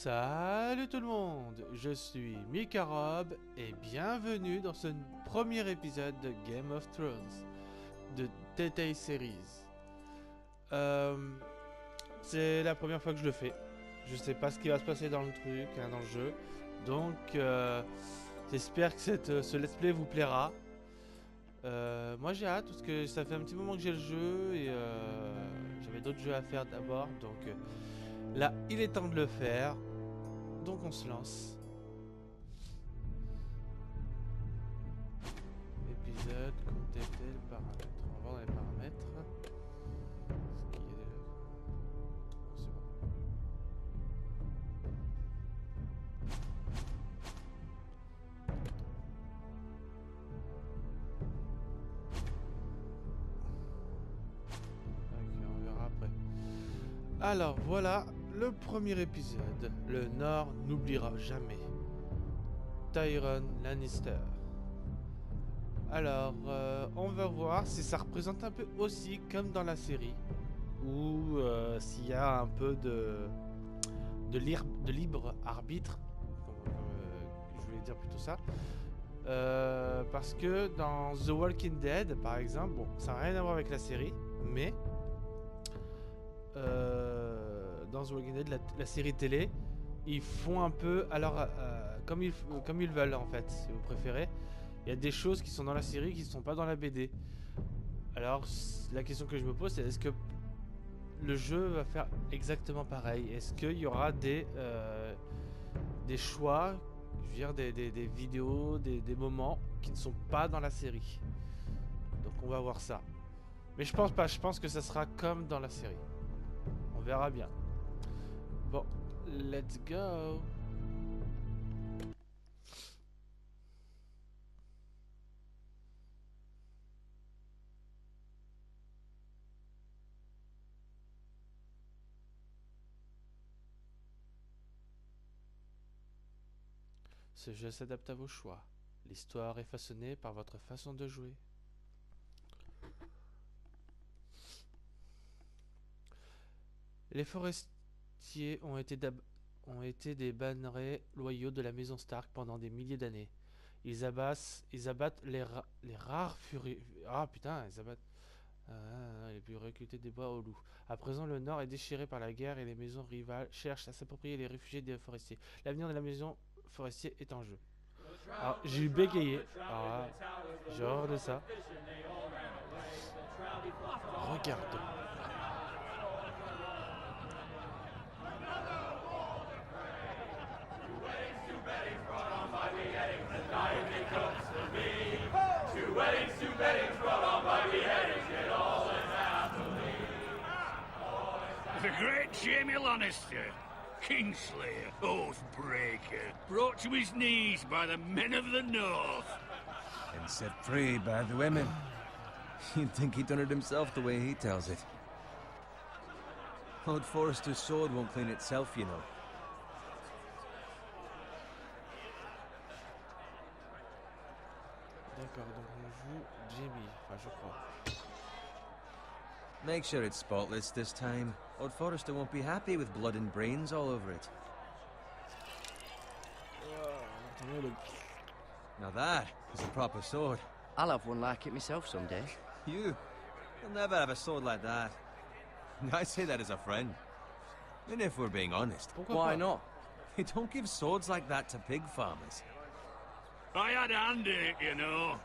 Salut tout le monde, je suis Mikarob et bienvenue dans ce premier épisode de Game of Thrones de TRAHISON Series. C'est la première fois que je le fais. Je sais pas ce qui va se passer dans le truc, dans le jeu. Donc j'espère que ce let's play vous plaira. Moi j'ai hâte parce que ça fait un petit moment que j'ai le jeu et j'avais d'autres jeux à faire d'abord. Donc là il est temps de le faire. Donc on se lance. Épisode, contacter le paramètre. On va voir dans les paramètres. Ce qui est... Oh, c'est bon. Ok, on verra après. Alors voilà le premier épisode. Le Nord n'oubliera jamais. Tyrion Lannister. Alors, on va voir si ça représente un peu aussi comme dans la série, ou s'il y a un peu de libre arbitre, je voulais dire plutôt ça. Parce que dans The Walking Dead, par exemple, bon, ça n'a rien à voir avec la série, mais dans The Walking Dead, la série télé, ils font un peu alors comme ils veulent en fait, si vous préférez. Il y a des choses qui sont dans la série qui ne sont pas dans la BD. Alors la question que je me pose, c'est est-ce que le jeu va faire exactement pareil? Est-ce qu'il y aura des choix, je veux dire des vidéos, des moments qui ne sont pas dans la série? Donc on va voir ça. Mais je pense pas, je pense que ça sera comme dans la série. On verra bien. Bon, let's go. Ce jeu s'adapte à vos choix. L'histoire est façonnée par votre façon de jouer. Les forestiers ont été des bannerets loyaux de la maison Stark pendant des milliers d'années. Ils abattent les rares furieux... Ah putain, ils abattent... les plus recrutés des bois aux loups. À présent, le nord est déchiré par la guerre et les maisons rivales cherchent à s'approprier les réfugiés des forestiers. L'avenir de la maison forestier est en jeu. Alors, j'ai eu bégayé. Alors, j'ai horreur de ça. Regarde. The great Jaime Lannister, Kingslayer, Oathbreaker, brought to his knees by the men of the North. And set free by the women. You'd think he'd done it himself the way he tells it. Lord Forrester's sword won't clean itself, you know. D'accord, donc on joue Jaime, enfin je crois. Make sure it's spotless this time. Lord Forrester won't be happy with blood and brains all over it. Now that is a proper sword. I'll have one like it myself someday. You'll never have a sword like that. I say that as a friend. And if we're being honest, Why not? you don't give swords like that to pig farmers. I had a hand in it, you know.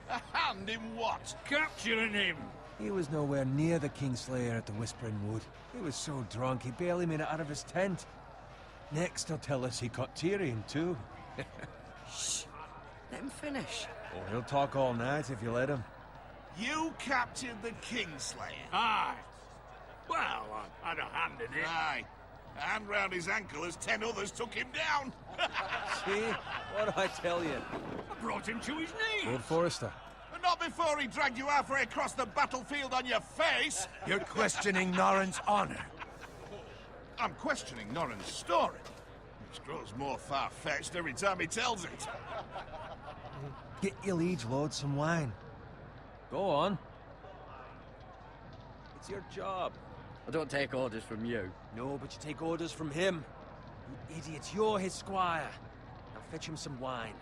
A hand in what? Capturing him. He was nowhere near the Kingslayer at the Whispering Wood. He was so drunk he barely made it out of his tent. Next he'll tell us he caught Tyrion too. Shh. Let him finish. Oh, he'll talk all night if you let him. You captured the Kingslayer? Aye. Well, I had a hand in it. Aye. A hand round his ankle as 10 others took him down. See? What do I tell you? I brought him to his knees. Lord Forrester. And not before he dragged you halfway across the battlefield on your face. You're questioning Norrin's honor. I'm questioning Norrin's story, which grows more far-fetched every time he tells it. Get your liege lord some wine. Go on. It's your job. I don't take orders from you. No, but you take orders from him. You idiot, you're his squire. Now fetch him some wine.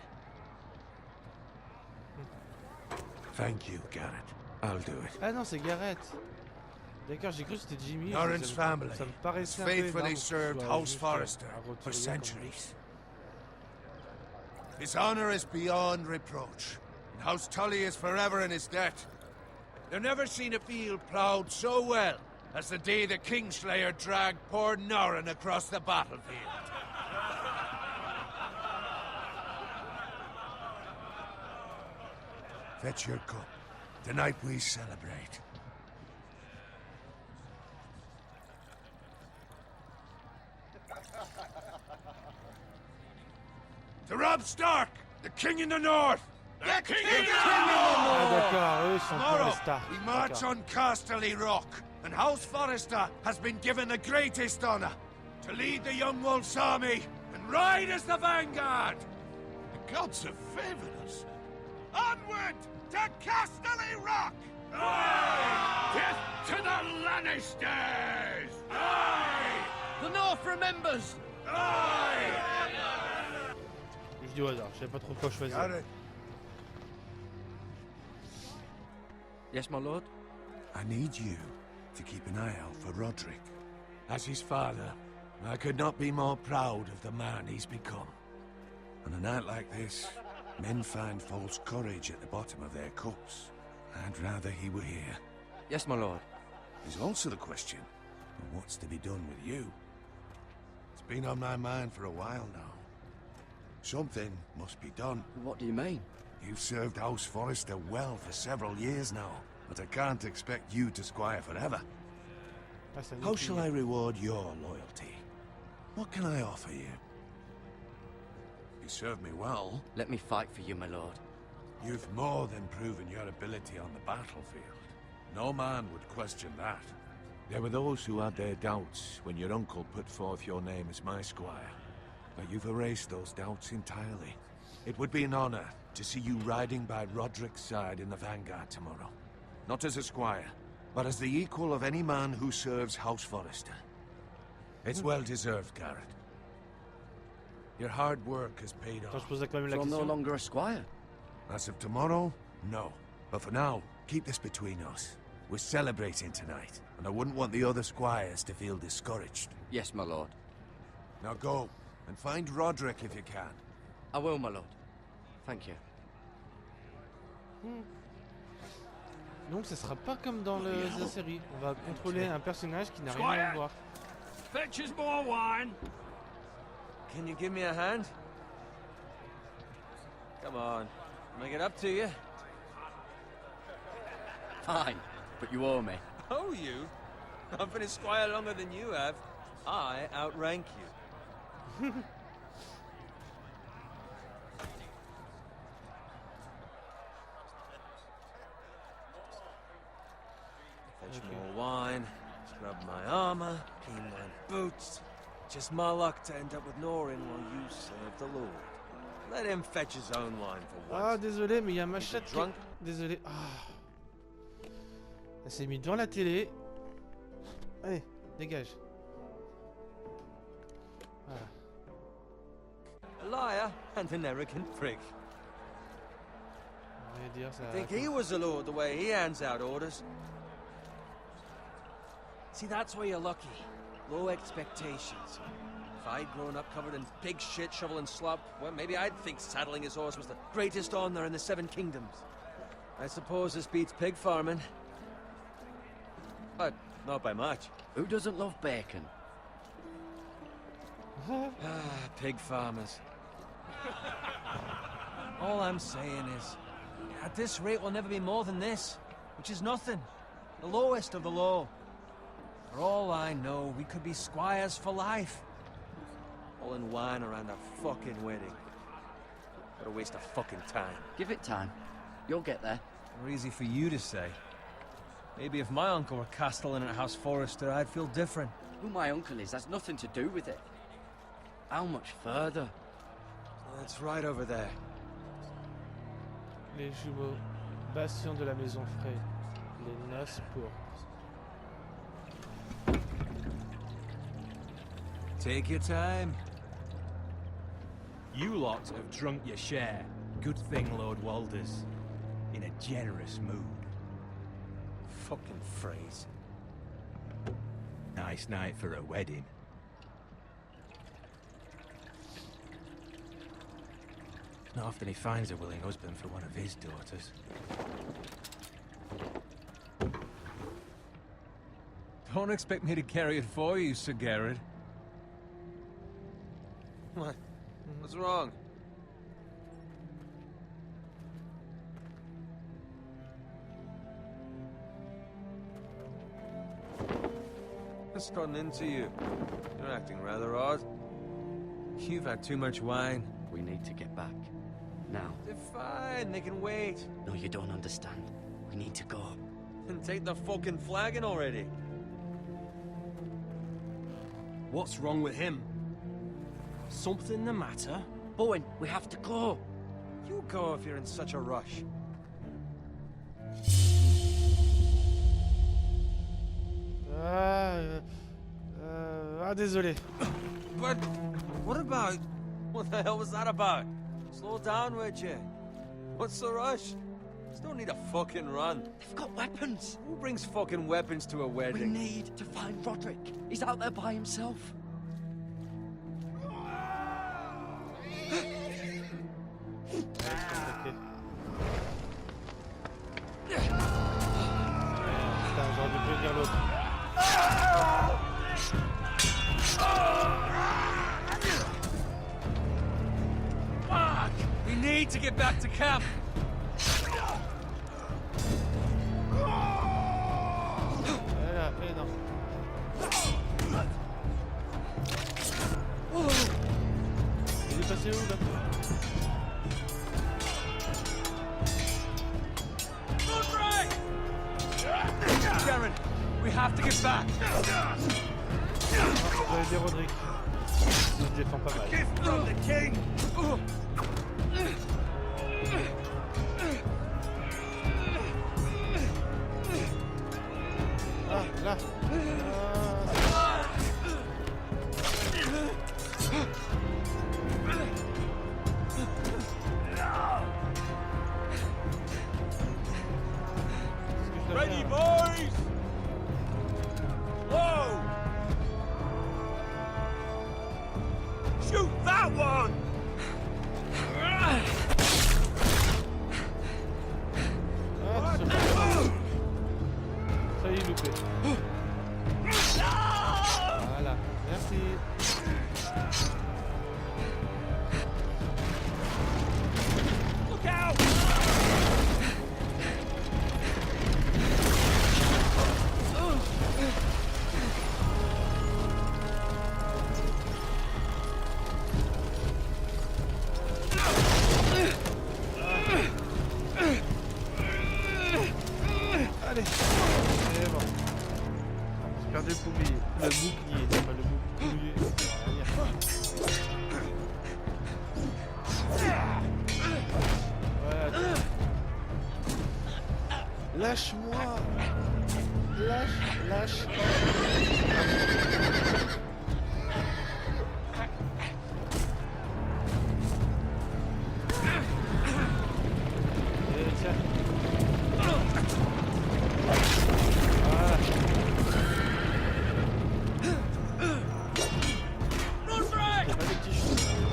Thank you, Garrett. I'll do it. Ah non, c'est Garrett. D'accord, j'ai cru que c'était Jimmy. Norrin's family Ça me paraissait un peu faithfully énorme qu'il served soit House juste Forrester un roturier for comme lui. centuries. His honor is beyond reproach, and House Tully is forever in his debt. They've never seen a field ploughed so well as the day the Kingslayer dragged poor Norrin across the battlefield. Fetch your cup. Tonight we celebrate. To Rob Stark, the king in the north! The king Ah d'accord, eux sont pour Tomorrow, les stars. we march D'accord. on Casterly Rock, and House Forrester has been given the greatest honor to lead the Young Wolf's army and ride as the vanguard. The gods have favored us. Onward to Casterly Rock! Death to the Lannisters! The North remembers! Je dis au hasard, je savais pas trop quoi choisir. Got it. Yes, my lord? I need you to keep an eye out for Roderick. As his father, I could not be more proud of the man he's become. On a night like this, men find false courage at the bottom of their cups. I'd rather he were here. Yes, my lord. There's also the question of what's to be done with you. It's been on my mind for a while now. Something must be done. What do you mean? You've served House Forrester well for several years now, but I can't expect you to squire forever. Ah, ça How nous shall plie. I reward your loyalty? What can I offer you? You served me well. Let me fight for you, my lord. You've more than proven your ability on the battlefield. No man would question that. There were those who had their doubts when your uncle put forth your name as my squire. But you've erased those doubts entirely. It would be an honor to see you riding by Roderick's side in the vanguard tomorrow. Not as a squire, but as the equal of any man who serves House Forrester. It's well deserved, Garrett. Your hard work has paid Attends, off. je posais quand même la So I'm no question. longer a squire. As of tomorrow, no. But for now, keep this between us. We're celebrating tonight, and I wouldn't want the other squires to feel discouraged. Yes, my lord. Now go, and find Roderick if you can. I will, my lord. Thank you. Donc ça sera pas comme dans la série. On va contrôler un personnage qui n'a rien à voir. Fetch us more wine. Can you give me a hand? Come on, make it up to you. Fine, but you owe me. Oh, you? I've been a squire longer than you have. I outrank you. Fetch more wine, scrub my armor, clean my boots. Just my luck to end up with Norrin while you serve the Lord. Let him fetch his own wine for once. Ah désolé, mais il y a ma chatte qui... drunk? Désolé. Ah. Elle s'est mise devant la télé. Allez, dégage. Voilà. A liar and an arrogant prick. On va dire ça. Think he was a lord the way he hands out orders. See, that's where you're lucky. Low expectations. If I'd grown up covered in pig shit, shoveling slop, well, maybe I'd think saddling his horse was the greatest honor in the Seven Kingdoms. I suppose this beats pig farming. But not by much. Who doesn't love bacon? Pig farmers. All I'm saying is, at this rate we'll never be more than this, which is nothing. The lowest of the low. For all I know, we could be squires for life. All in wine around a fucking wedding. What a waste of fucking time. Give it time. You'll get there. More easy for you to say. Maybe if my uncle were castellan at House Forrester, I'd feel different. Who my uncle is has nothing to do with it. How much further? That's right over there. Les jumeaux. Bastion de la maison Frey. Les noces pourpres. Take your time. You lot have drunk your share. Good thing Lord Walder's in a generous mood. Fucking phrase. Nice night for a wedding. Not often he finds a willing husband for one of his daughters. Don't expect me to carry it for you, Sir Garrett. What? What's wrong? What's gotten into you? You're acting rather odd. You've had too much wine. We need to get back. Now. They're fine, they can wait. No, you don't understand. We need to go. And take the fucking flagon already. What's wrong with him? Something the matter? Bowen, we have to go. You go if you're in such a rush. Désolé. But what about... What the hell was that about? Slow down, would you? What's the rush? There's no need to fucking run. They've got weapons. Who brings fucking weapons to a We wedding? need to find Roderick. He's out there by himself. Putain, j'aurais dû prévenir l'autre. We need to get back to camp. Là, mais non. Il est passé où là? Darren, we have to get back. J'avais des Roderick. Il se défend pas mal. Gift from the king! Ah, là. Ready, boys! Whoa! Shoot that one! Ah, ça y est, loupé. Voilà, merci. Look out! Allez, c'est bon. J'ai perdu le bouclier. Le bouclier, c'est pas le bouclier. Voilà. Lâche-moi. Lâche. Et tiens. Voilà. C'est pas des petits cheveux.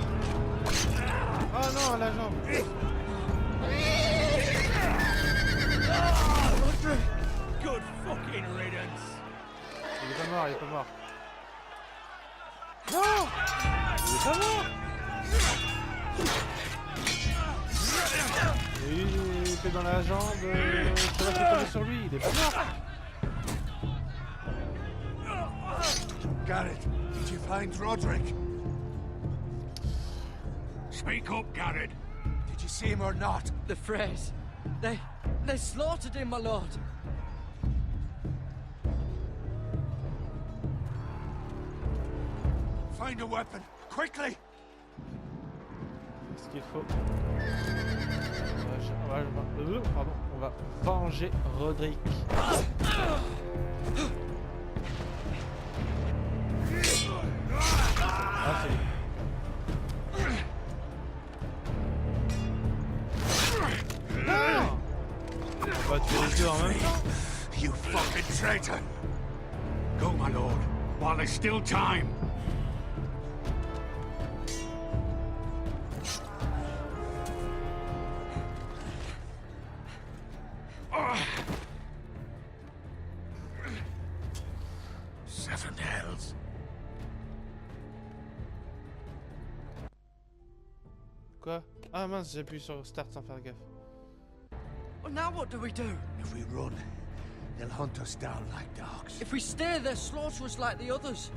Oh non, la jambe. Good fucking riddance! Il est pas mort. Non! Il est pas mort! Il était dans la jambe, ça va tomber sur lui, il est pas mort! Garrett, did you find Roderick? Speak up, Garrett. Did you see him or not? The Freys. They slaughtered him, my lord. Find a weapon, quickly! Ce qu'il faut. On va venger Roderick. Ah, c'est lui. les deux en même temps. You fucking traitor! Go, my lord, while there's still time. Seven hells. Quoi? Ah mince, j'ai appuyé sur Start sans faire gaffe. Well, now what do we do? If we run, they'll hunt us down like dogs. If we stay, they'll slaughter us like the others.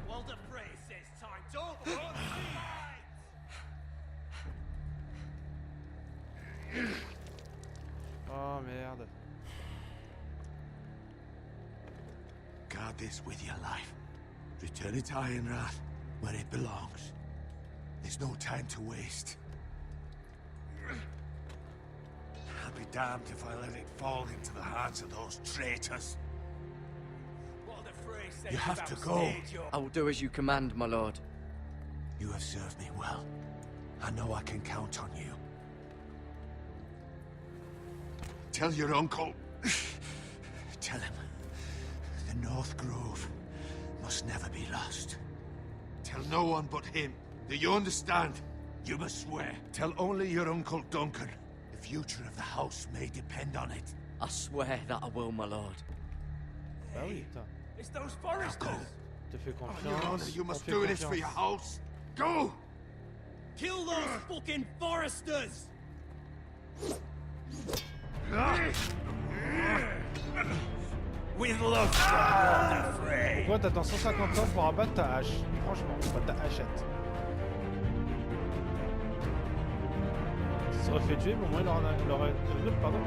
Walder Frey says time to run. Oh merde. Guard this with your life. Return it to Ironrath, where it belongs. There's no time to waste. I'll be damned if I let it fall into the hands of those traitors. Walder Frey says You have you've to go. outstayed your- I will do as you command, my lord. You have served me well. I know I can count on you. Tell your uncle. Tell him. The North Grove must never be lost. Tell no one but him. Do you understand? You must swear. Tell only your Uncle Duncan. The future of the house may depend on it. I swear that I will, my lord. Bah oui, putain. It's those foresters. Te fais On your honor, confiance. you on must fait do this for confiance. your house. Go! Kill those fucking foresters. With love from Walder Frey. Pourquoi t'attends 150 ans pour abattre ta hache? Franchement, pas ta hachette. Il serait fait tuer, mais au moins il aurait... Pardon.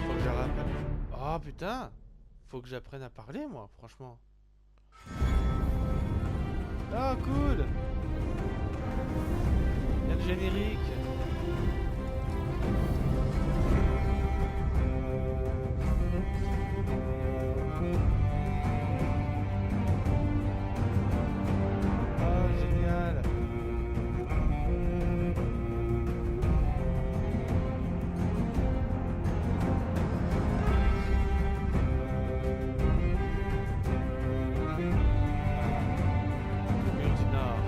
Faut que je rappelle. Oh putain! Faut que j'apprenne à parler, moi, franchement. Ah, cool! Il y a le générique. Ah, génial! Mur du Nord.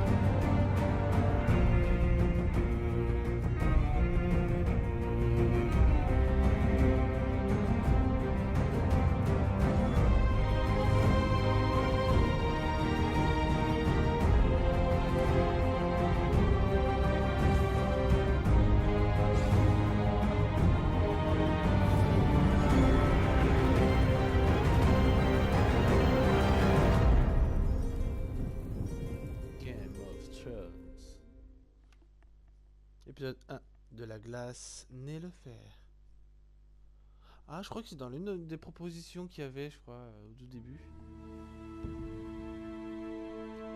Game of Thrones. Épisode 1. De la glace naît le fer. Ah, je crois que c'est dans l'une des propositions qu'il y avait, je crois, au tout début.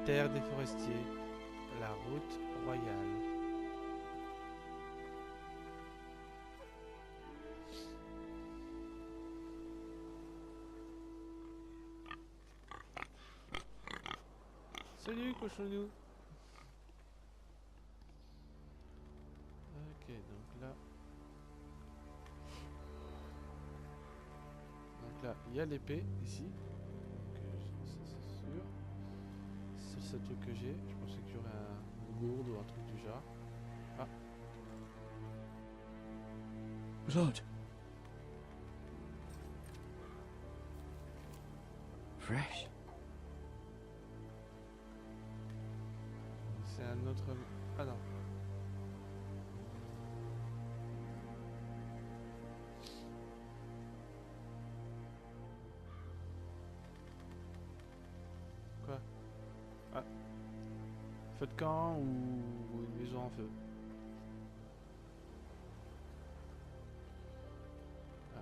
Terre des forestiers. La route royale. Salut, cochonou. Ok, donc là... Donc là, il y a l'épée, ici. Donc ça, c'est sûr. C'est le seul truc que j'ai. Je pensais qu'il y aurait une gourde ou un truc du genre. Ah, Lord. Fresh. c'est un autre... Ah non. Quoi? Ah. Feu de camp ou une maison en feu? Ah.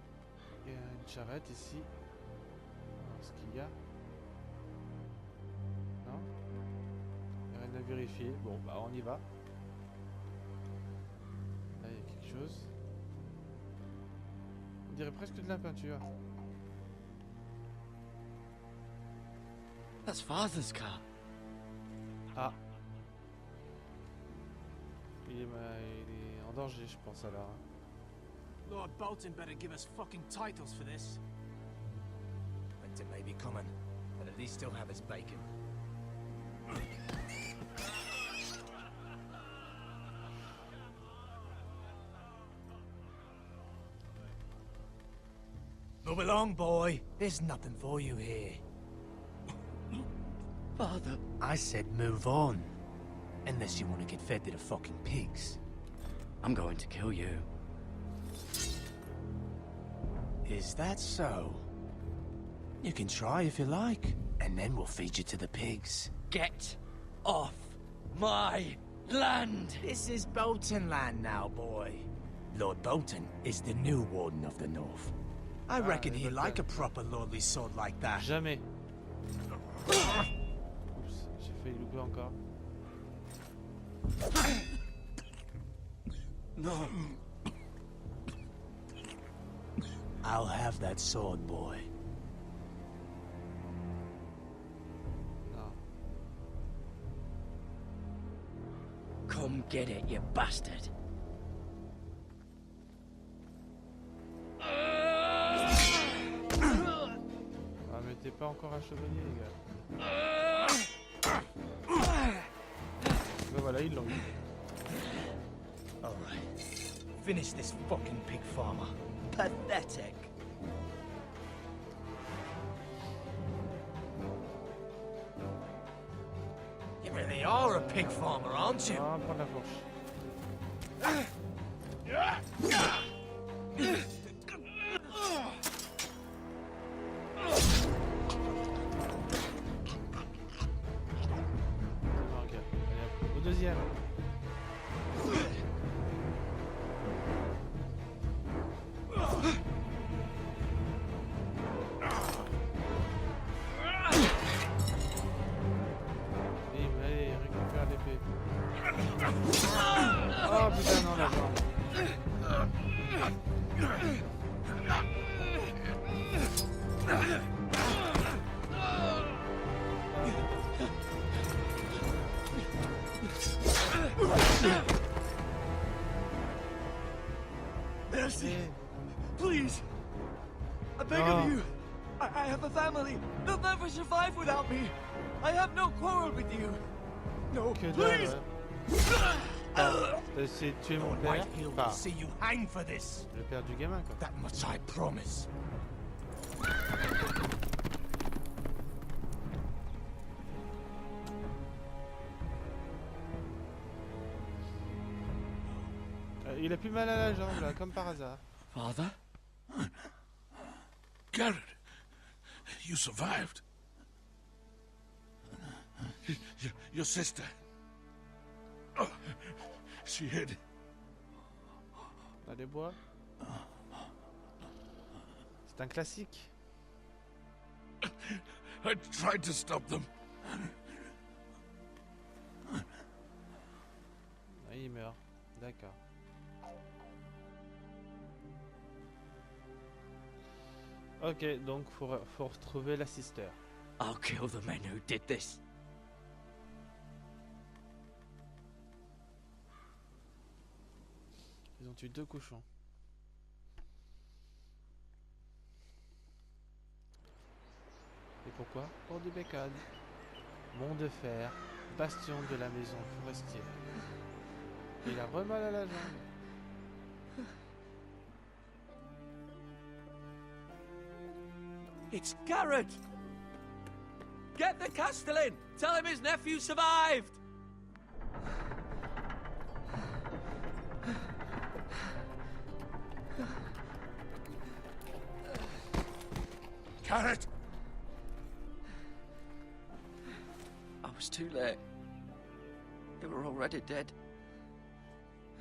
Il y a une charrette ici. Alors, ce qu'il y a? Non? Il n'y a rien à vérifier. Bon, bah on y va. Là, il y a quelque chose. On dirait presque de la peinture. That's Father's car. Ah. Il est en danger, je pense alors. Hein. Lord Bolton better give us fucking titles for this. Winter may be coming, but at least he'll have his bacon. Move along, boy. There's nothing for you here. Father, I said move on. Unless you want to get fed to the fucking pigs. I'm going to kill you. Is that so? You can try if you like, and then we'll feed you to the pigs. Get off my land! This is Bolton land now, boy. Lord Bolton is the new Warden of the North. I reckon he'd like a proper lordly sword like that. Jamais. Oups, j'ai failli louper encore. No. I'll have that sword, boy. Non. Come get it, you bastard! Ah mais t'es pas encore un chevalier les gars. Ben voilà, ils l'ont eu. Alright. Finish this fucking pig farmer. Pathetic. You really are a pig farmer, aren't you? On va prendre la fourche. Ok, allez, au deuxième. Bim, allez, récupère l'épée. Oh putain, non, la jambe. Mercy! Please! I beg No. of you! I have a family! They'll never survive without me! I have no quarrel with you! No, Que dalle, please! ouais. T'as essayé de tuer mon Lord père? Whitehill will Enfin, see you hang for this! le père du gamin, quoi. That much I promise. Il a plus mal à la jambe, là, comme par hasard. Father? Garrett, you survived. Your sister. Oh, she hid. Dans les bois. C'est un classique. I tried to stop them. Ah, il meurt. D'accord. Ok, donc faut retrouver la sister. I'll kill the men who did this. Ils ont tué 2 cochons. Et pourquoi? Pour du bacon. Mont de fer, bastion de la maison forestier. Il a remal à la jambe. It's Garrett! Get the Castellan! Tell him his nephew survived! Garrett! I was too late. They were already dead.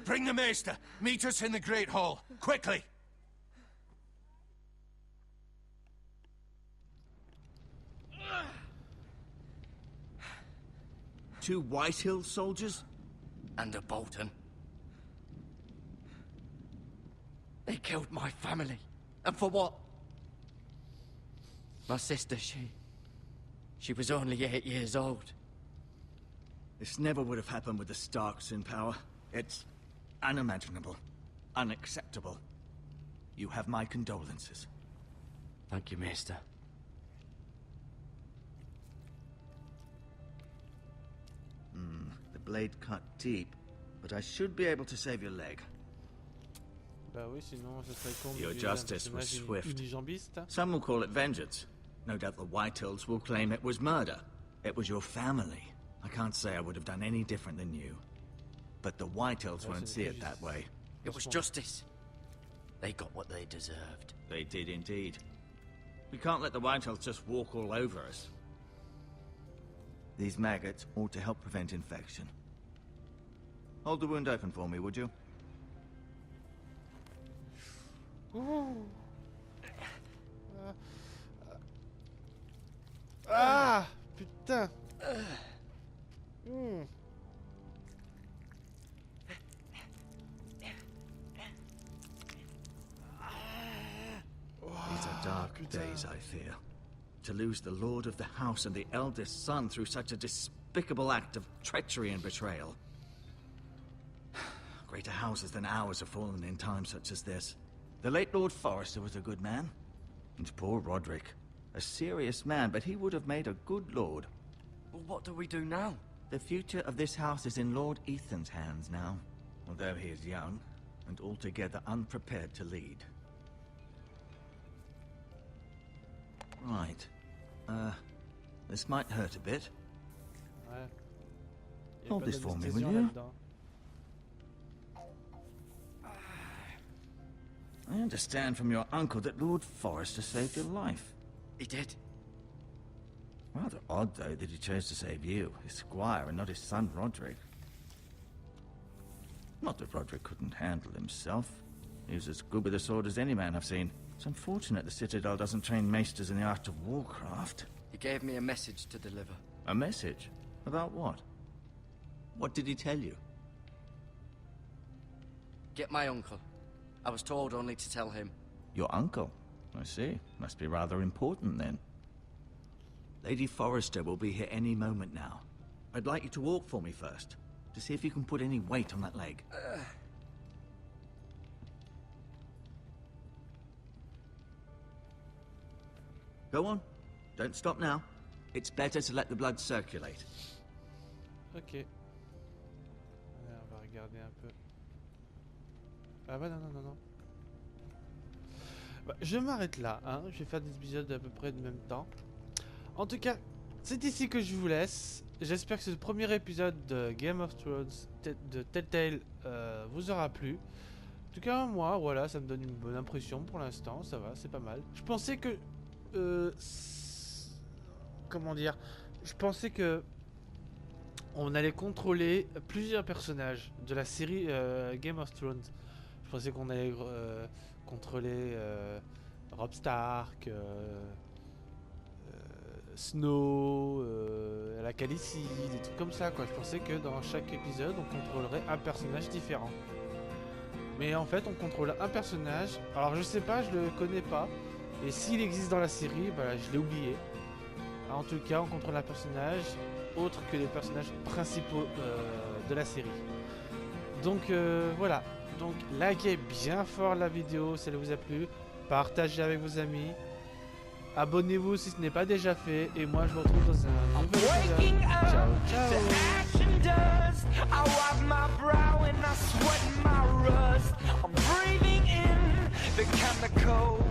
Bring the maester. Meet us in the Great Hall. Quickly! Two Whitehill soldiers? And a Bolton. They killed my family. And for what? My sister, she was only 8 years old. This never would have happened with the Starks in power. It's unimaginable. Unacceptable. You have my condolences. Thank you, Maester. The blade cut deep, but I should be able to save your leg. Bah oui, sinon ce serait con. Your justice was swift. Unijambiste. Some will call it vengeance. No doubt the Whitehills will claim it was murder. It was your family. I can't say I would have done any different than you. But the Whitehills won't see it that way. It was justice. They got what they deserved. They did indeed. We can't let the Whitehills just walk all over us. These maggots ought to help prevent infection. Hold the wound open for me, would you? Ah, putain. These are dark days, I fear. To lose the lord of the house and the eldest son through such a despicable act of treachery and betrayal. Greater houses than ours have fallen in times such as this. The late Lord Forrester was a good man. And poor Roderick. A serious man, but he would have made a good lord. Well, what do we do now? The future of this house is in Lord Ethan's hands now. Although he is young, and altogether unprepared to lead. Right. This might hurt a bit. Ouais. Y a Hold pas this for me, will d'anesthésiant you? là-dedans. I understand from your uncle that Lord Forrester saved your life. He did. Rather odd, though, that he chose to save you, his squire, and not his son Roderick. Not that Roderick couldn't handle himself. He was as good with a sword as any man I've seen. It's unfortunate the Citadel doesn't train maesters in the art of warcraft. He gave me a message to deliver. A message? About what? What did he tell you? Get my uncle. I was told only to tell him. Your uncle? I see. Must be rather important, then. Lady Forrester will be here any moment now. I'd like you to walk for me first, to see if you can put any weight on that leg. Go on. Don't stop now. It's better to let the blood circulate. Ok. Allez, on va regarder un peu. Ah bah non. Bah, je m'arrête là, hein. Je vais faire des épisodes à peu près de même temps. En tout cas, c'est ici que je vous laisse. J'espère que ce premier épisode de Game of Thrones de Telltale vous aura plu. En tout cas, moi, voilà, ça me donne une bonne impression pour l'instant. Ça va, c'est pas mal. Je pensais que... comment dire? Je pensais que... on allait contrôler plusieurs personnages de la série Game of Thrones. Je pensais qu'on allait contrôler Robb Stark, Snow, la Khaleesi, des trucs comme ça, quoi. Je pensais que dans chaque épisode, on contrôlerait un personnage différent. Mais en fait, on contrôle un personnage. Alors, je sais pas, je le connais pas. Et s'il existe dans la série, bah, je l'ai oublié. En tout cas, on contrôle un personnage autre que les personnages principaux de la série. Donc voilà. Donc likez bien fort la vidéo si elle vous a plu. Partagez avec vos amis. Abonnez-vous si ce n'est pas déjà fait. Et moi je vous retrouve dans un nouvel épisode. Ciao, ciao.